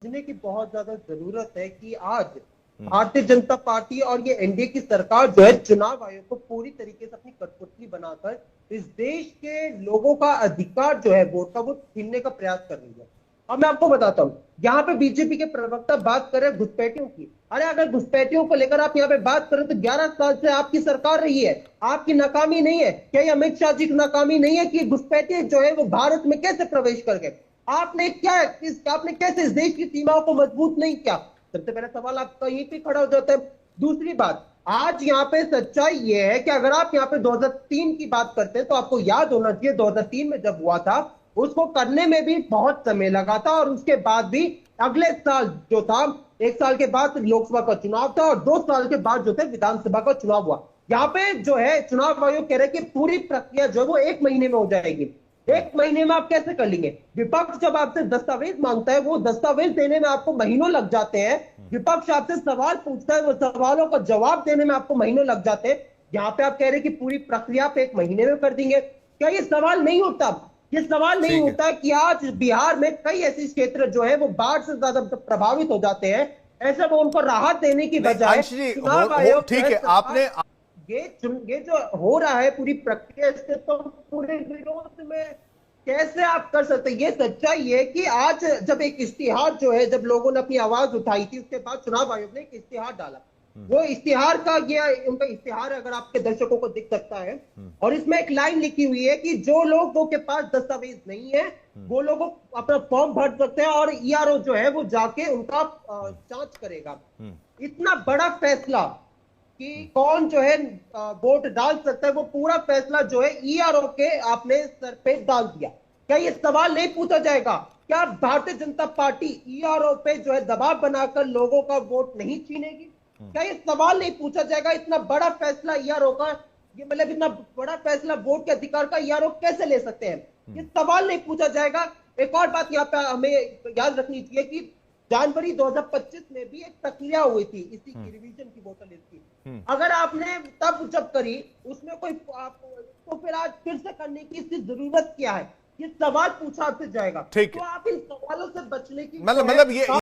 समझने की बहुत ज्यादा जरूरत है कि आज भारतीय जनता पार्टी और ये एनडीए की सरकार जो है चुनाव आयोग को पूरी तरीके से अपनी कठपुतली बनाकर इस देश के लोगों का अधिकार जो है वोट का, वो छीनने का प्रयास कर रही है। अब मैं आपको बताता हूँ, यहाँ पे बीजेपी के प्रवक्ता बात कर रहे हैं घुसपैठियों की। अरे अगर घुसपैठियों को लेकर आप यहाँ पे बात करें तो 11 साल से आपकी सरकार रही है, आपकी नाकामी नहीं है क्या? ये अमित शाह जी की नाकामी नहीं है कि घुसपैठिए जो है वो भारत में कैसे प्रवेश कर गए? आपने कैसे इस देश की सीमाओं को मजबूत नहीं किया? सबसे पहला सवाल आपका यहीं पे खड़ा हो जाता है। दूसरी बात, आज यहाँ पे सच्चाई ये है कि अगर आप यहाँ पे 2003 की बात करते हैं तो आपको याद होना चाहिए 2003 में जब हुआ था उसको करने में भी बहुत समय लगा था, और उसके बाद भी अगले साल जो था, एक साल के बाद लोकसभा का चुनाव था और 2 साल के बाद जो थे विधानसभा का चुनाव हुआ। यहाँ पे जो है चुनाव आयोग कह रहे हैं कि पूरी प्रक्रिया जो है वो 1 महीने में हो जाएगी। 1 महीने में आप कैसे कर लेंगे? विपक्ष जब आपसे दस्तावेज मांगता है, वो दस्तावेज देने में आपको महीनों लग जाते हैं। विपक्ष आपसे सवाल पूछता है, वो सवालों का जवाब देने में आपको महीनों लग जाते हैं। यहाँ पे आप कह रहे हैं कि पूरी प्रक्रिया आप 1 महीने में कर देंगे। क्या ये सवाल नहीं उठता? ये सवाल नहीं ठीक है। उठता कि आज बिहार में कई ऐसे क्षेत्र जो है वो बाढ़ से ज्यादा प्रभावित हो जाते हैं, ऐसे में उनको राहत देने की नहीं बजाय अंश जी, चुनाव आयोग जो ठीक है है सरकार, आपने। ये जो हो रहा है पूरी प्रक्रिया, इससे तो पूरे विरोध में कैसे आप कर सकते हैं? ये सच्चाई है कि आज जब एक इश्तिहार जो है, जब लोगों ने अपनी आवाज उठाई थी, उसके बाद चुनाव आयोग ने एक इश्तिहार डाला। वो इश्तिहार का, ये उनका इश्तिहार अगर आपके दर्शकों को दिख सकता है, और इसमें एक लाइन लिखी हुई है कि जो लोगों के पास दस्तावेज नहीं है वो लोग अपना फॉर्म भर सकते हैं और ईआरओ जो है वो जाके उनका जांच करेगा। इतना बड़ा फैसला कि कौन जो है वोट डाल सकता है, वो पूरा फैसला जो है ईआरओ के आपने सर पे डाल दिया। क्या ये सवाल नहीं पूछा जाएगा? क्या भारतीय जनता पार्टी ईआरओ पे जो है दबाव बनाकर लोगों का वोट नहीं छीनेगी? क्या ये सवाल नहीं पूछा जाएगा? इतना बड़ा फैसला ईआरओ का, ये मतलब इतना बड़ा फैसला वोट के अधिकार का ईआरओ कैसे ले सकते हैं? ये सवाल नहीं पूछा जाएगा। एक और बात यहाँ पे हमें याद रखनी चाहिए कि जनवरी 2025 में भी एक प्रक्रिया हुई थी इसी की, रिवीजन की, वोटर लिस्ट की। अगर आपने तब जब करी उसमें कोई तो फिर आज फिर से करने की इसकी जरूरत क्या है? ये सवाल पूछा आपसे जाएगा। ठीक तो है। आप इन सवालों से बचने की मतलब ये